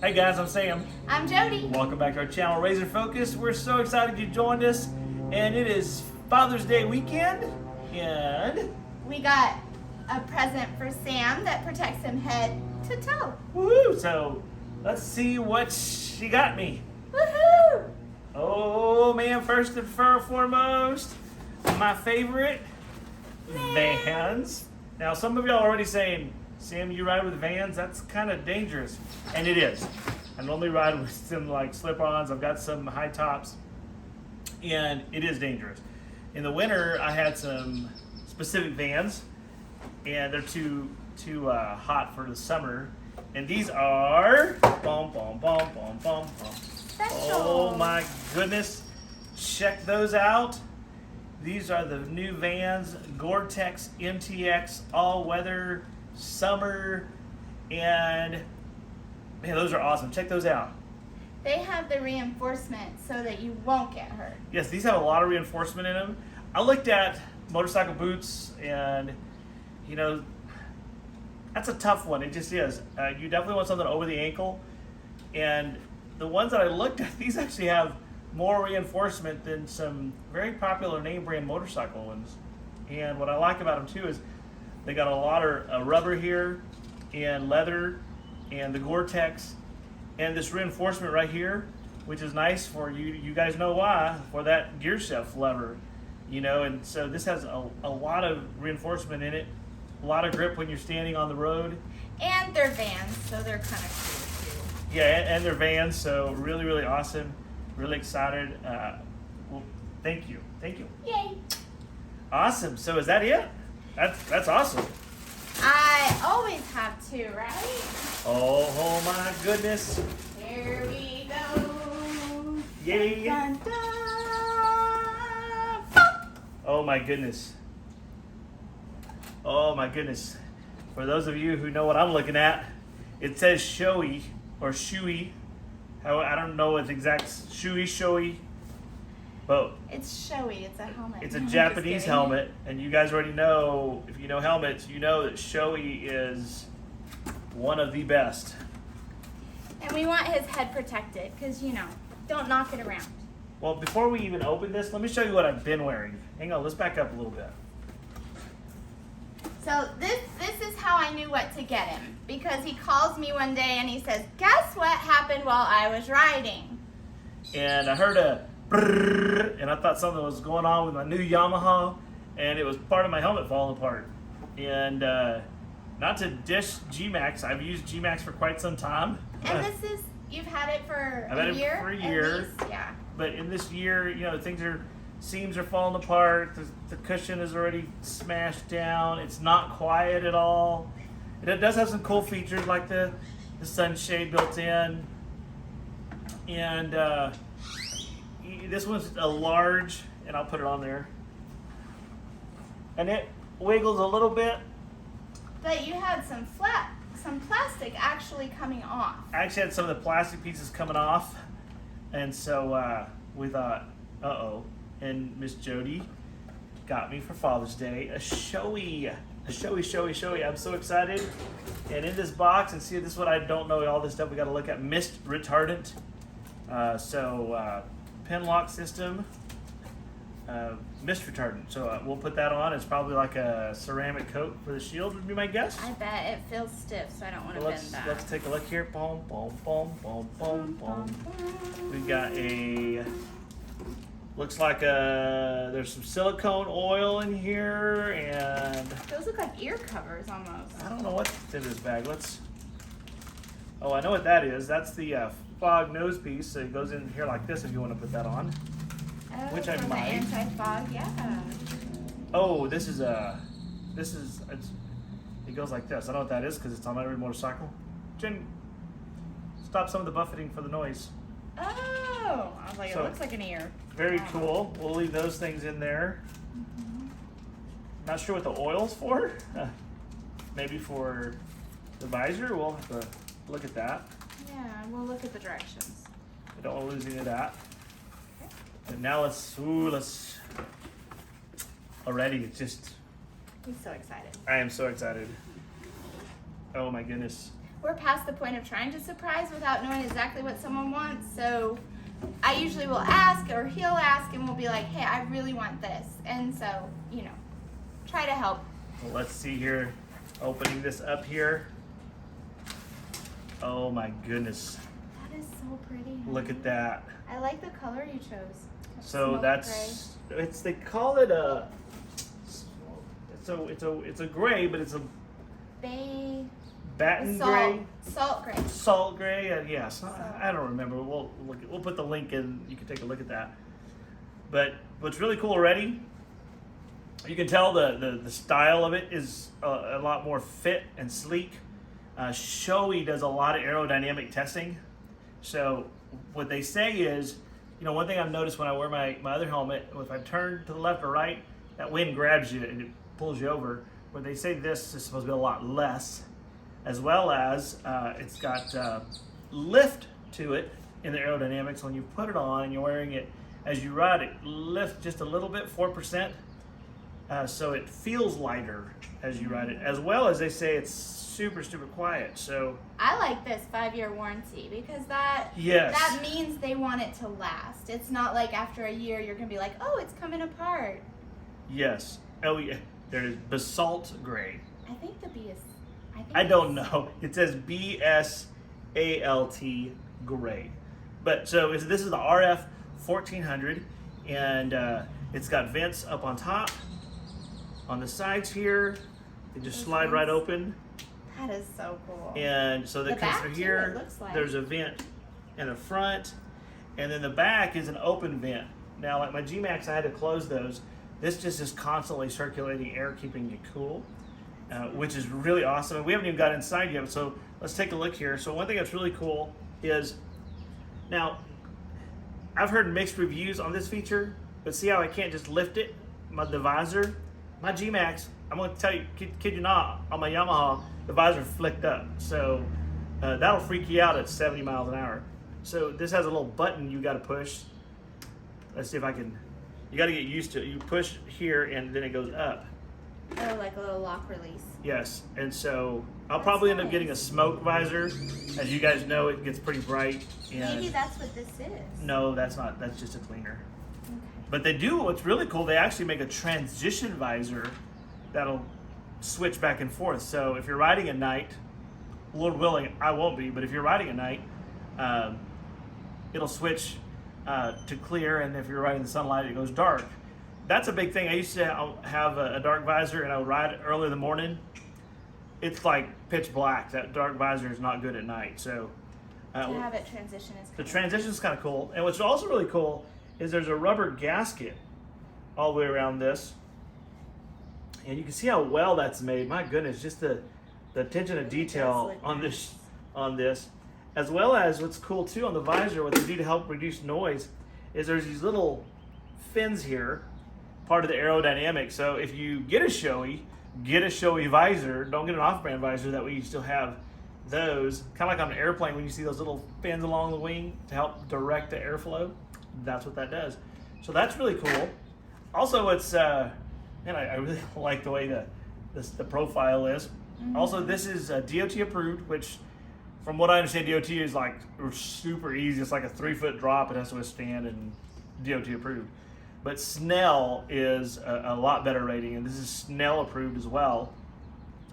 Hey guys, I'm Sam. I'm Jody. Welcome back to our channel, Razor Focus. We're so excited you joined us, and it is Father's Day weekend, and We got a present for Sam that protects him head to toe. woohoo! So let's see what she got me. Woohoo! Oh man, first and foremost, my favorite, Vans. Now some of y'all are already saying, Sam, you ride with Vans? That's kind of dangerous. And it is. I normally ride with some like slip-ons. I've got some high tops. And it is dangerous. In the winter, I had some specific Vans. And they're too hot for the summer. And these are... Special. Oh my goodness. Check those out. These are the new Vans Gortex MTX all-weather summer, and man, those are awesome. Check those out. They have the reinforcement so that you won't get hurt. Yes, these have a lot of reinforcement in them. I looked at motorcycle boots, and you know, that's a tough one. It just is. You definitely want something over the ankle, and the ones that I looked at, these actually have more reinforcement than some very popular name brand motorcycle ones. And what I like about them too is they got a lot of rubber here and leather and the Gore-Tex and this reinforcement right here, which is nice for you. You guys know why, for that gear shift lever, you know. And so this has a lot of reinforcement in it, a lot of grip when you're standing on the road. And they're Vans, so they're kind of cool too. Yeah, and they're Vans, so really, really awesome. Really excited. Well, thank you. Yay! Awesome. So is that it? That's awesome. I always have to, right? Oh my goodness. Here we go. Yay. Dun, dun, pop. Oh my goodness. Oh my goodness. For those of you who know what I'm looking at, it says showy or shoey. I don't know what the exact showy, but It's showy. It's a helmet. it's a No, I'm just Japanese kidding. helmet, and you guys already know, if you know helmets, you know that showy is one of the best. And we want his head protected because, you know, don't knock it around. Well, before we even open this, let me show you what I've been wearing. Hang on, let's back up a little bit. So this is how I knew what to get him, because he calls me one day and he says, guess what happened while I was riding? And I heard a brrrr, and I thought something was going on with my new Yamaha, and it was part of my helmet falling apart. And not to dish G-Max, I've used G-Max for quite some time. And this is, you've had it for I've a had it year? for a at year. least? Yeah. But in this year, you know, seams are falling apart. The cushion is already smashed down. It's not quiet at all. It does have some cool features like the sunshade built in. And this one's a large, and I'll put it on there. And it wiggles a little bit. But you had some plastic actually coming off. I actually had some of the plastic pieces coming off. And so we thought, uh-oh. And Miss Jody got me for Father's Day a showy. I'm so excited. And in this box, and see, this is what I don't know, all this stuff we got to look at. Mist retardant. Pin lock system. Mist retardant. So we'll put that on. It's probably like a ceramic coat for the shield, would be my guess. I bet it feels stiff, so I don't want to Let's bend back. let's take a look here. Boom, boom, boom, boom, boom, boom. We got a, looks like there's some silicone oil in here, and Those look like ear covers almost. I don't know what's in this bag. Oh, I know what that is. That's the fog nose piece. So it goes in here like this if you want to put that on. Oh, Which I for the might. anti-fog, yeah. Oh, it goes like this. I know what that is because it's on every motorcycle. Jen, stop some of the buffeting for the noise. Oh, I was like, So- it looks like an ear. Very cool. We'll leave those things in there. Not sure what the oil's for. Maybe for the visor. We'll have to look at that. Yeah, we'll look at the directions. We don't want to lose any of that. And now let's. Already, it's just. He's so excited. I am so excited. Oh my goodness. we're past the point of trying to surprise without knowing exactly what someone wants. So I usually will ask, or he'll ask, and we'll be like, hey, I really want this. And so, you know, try to help. Well, let's see here. Opening this up here. Oh my goodness. That is so pretty. Look at that. I like the color you chose. So Smoke that's they call it a it's a gray, but it's a bay batten salt, gray, salt gray. salt gray, and yes, I don't remember. We'll put the link in. You can take a look at that. But what's really cool already, you can tell the style of it is a lot more fit and sleek. Shoei does a lot of aerodynamic testing. So what they say is, you know, one thing I've noticed when I wear my other helmet, if I turn to the left or right, that wind grabs you and it pulls you over. Where they say this is supposed to be a lot less, as well as it's got lift to it in the aerodynamics. When you put it on and you're wearing it as you ride, it lifts just a little bit, 4%. So it feels lighter as you ride it, as well as they say it's super quiet. So I like this 5-year warranty because that means they want it to last. It's not like after a year you're gonna be like, oh, it's coming apart. Yes. Oh yeah. There is basalt gray. I think the B is. I don't know. It says BSALT gray. But so this is the RF 1400, and it's got vents up on top, on the sides here. They just slide right open. That is so cool. And so that comes through here. It looks like. There's a vent in the front, and then the back is an open vent. Now, like my G-Max, I had to close those. This just is constantly circulating air, keeping you cool, which is really awesome. And we haven't even got inside yet, so let's take a look here. So one thing that's really cool is, now, I've heard mixed reviews on this feature, but see how I can't just lift it, the visor? My G-Max, I'm going to tell you, kid you not, on my Yamaha, the visor flicked up. So that'll freak you out at 70 miles an hour. So this has a little button you got to push. Let's see if I can. You got to get used to it. You push here and then it goes up. Oh, like a little lock release. Yes, and so I'll probably end up getting a smoke visor. As you guys know, it gets pretty bright. And maybe that's what this is. no, that's not. That's just a cleaner. Okay. But they do, what's really cool, they actually make a transition visor that'll switch back and forth. So if you're riding at night, Lord willing, I won't be, but if you're riding at night, it'll switch to clear, and if you're riding in the sunlight, it goes dark. That's a big thing. I used to have a dark visor, and I would ride early in the morning. It's like pitch black. That dark visor is not good at night. So to have it transition is the transition is kind of cool. And what's also really cool is there's a rubber gasket all the way around this. And you can see how well that's made. My goodness, just the attention to detail on this, as well as what's cool too on the visor, what they do to help reduce noise, is there's these little fins here, part of the aerodynamics. So if you get a Shoei visor. Don't get an off-brand visor. That way you still have those. Kind of like on an airplane when you see those little fins along the wing to help direct the airflow. That's what that does. So that's really cool. Also, it's man, I really like the way the profile is. Mm-hmm. Also, this is DOT approved, which from what I understand, DOT is like super easy. It's like a 3-foot drop it has to withstand, and DOT approved. But Snell is a lot better rating, and this is Snell approved as well.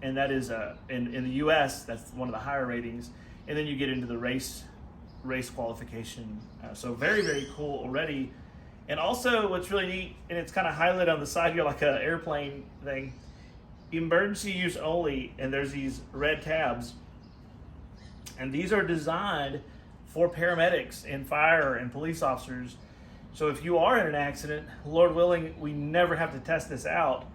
And that is in the U.S. that's one of the higher ratings. And then you get into the race qualification. So very cool already. And also, what's really neat, and it's kind of highlighted on the side here like an airplane thing. Emergency use only, and there's these red tabs. And these are designed for paramedics and fire and police officers. So if you are in an accident, Lord willing, we never have to test this out.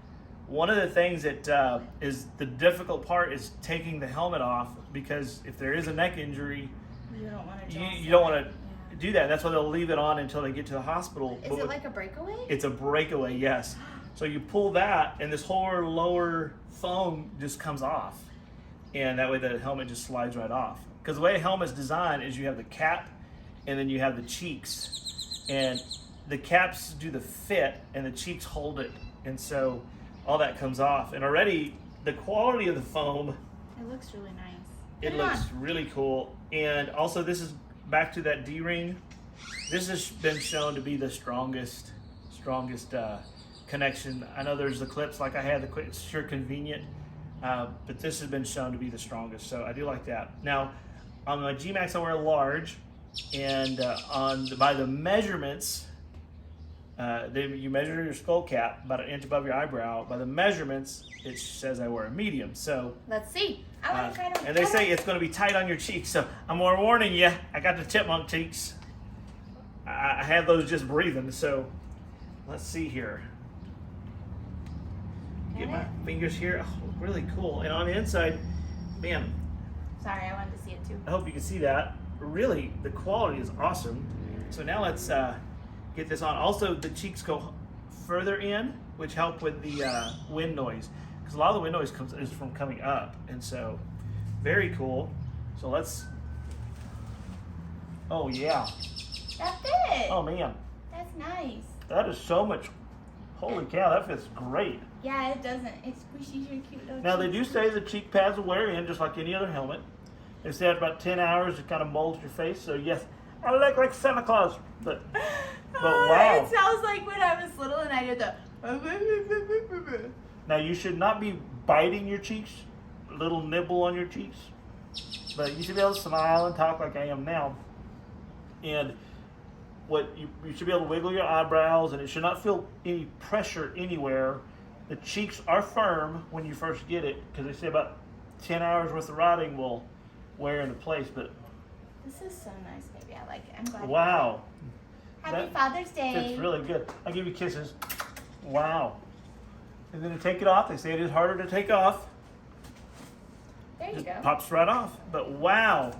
One of the things that is the difficult part is taking the helmet off, because if there is a neck injury, you don't want to do that. That's why they'll leave it on until they get to the hospital. Is it like a breakaway? It's a breakaway, yes. So you pull that, and this whole lower foam just comes off, and that way the helmet just slides right off. Because the way a helmet's designed is you have the cap, and then you have the cheeks. And the caps do the fit, and the cheeks hold it, and so all that comes off. And already the quality of the foam, it looks really nice. It Put looks on. really cool. And also, this is back to that D-ring. This has been shown to be the strongest connection. I know there's the clips like I had, it's sure convenient, but this has been shown to be the strongest. So I do like that. Now, on my G-Max, I wear a large, and by the measurements, you measure your skull cap about an inch above your eyebrow. By the measurements, it says I wear a medium. So Let's see. I want to try it on. and they say it's going to be tight on your cheeks. So I'm warning you. I got the chipmunk cheeks. I have those just breathing. So let's see here. Get my fingers here. Oh, really cool. And on the inside, man, Sorry, I wanted to see it too. I hope you can see that. Really, the quality is awesome. So now let's get this on. Also, the cheeks go further in, which help with the wind noise, because a lot of the wind noise is from coming up, and so very cool. So let's. Oh yeah. That's it. Oh man, That's nice. that is so much. Holy cow, that fits great. Yeah, it doesn't. It squishes your cute little Now they cheeks. do say the cheek pads will wear in just like any other helmet. They say after about 10 hours it kind of molds your face. So yes, I look like Santa Claus, but wow. It sounds like when I was little and I did the. Now you should not be biting your cheeks, a little nibble on your cheeks, but you should be able to smile and talk like I am now. And what you should be able to wiggle your eyebrows, and it should not feel any pressure anywhere. The cheeks are firm when you first get it, because they say about 10 hours worth of riding will wear into place. But This is so nice, baby. I like it. I'm glad. you wow, like it. Happy that Father's Day. fits really good. I'll give you kisses. Wow. And then to take it off, they say it is harder to take off. There you Just go. pops right off. But wow,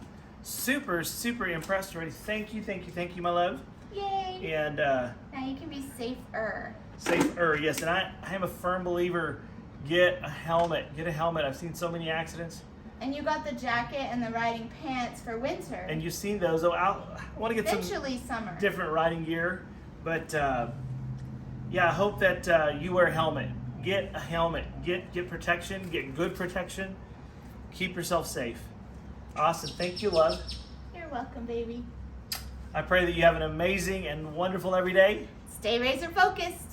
super impressed already. Thank you, my love. Yay. And Now you can be safer. safer, yes. And I am a firm believer. Get a helmet. I've seen so many accidents, And you got the jacket and the riding pants for winter. and you've seen those. So I want to get some Eventually summer. different riding gear, but yeah, I hope that you wear a helmet. Get a helmet. Get protection. Get good protection. Keep yourself safe. Awesome. Thank you, love. You're welcome, baby. I pray that you have an amazing and wonderful every day. Stay razor focused.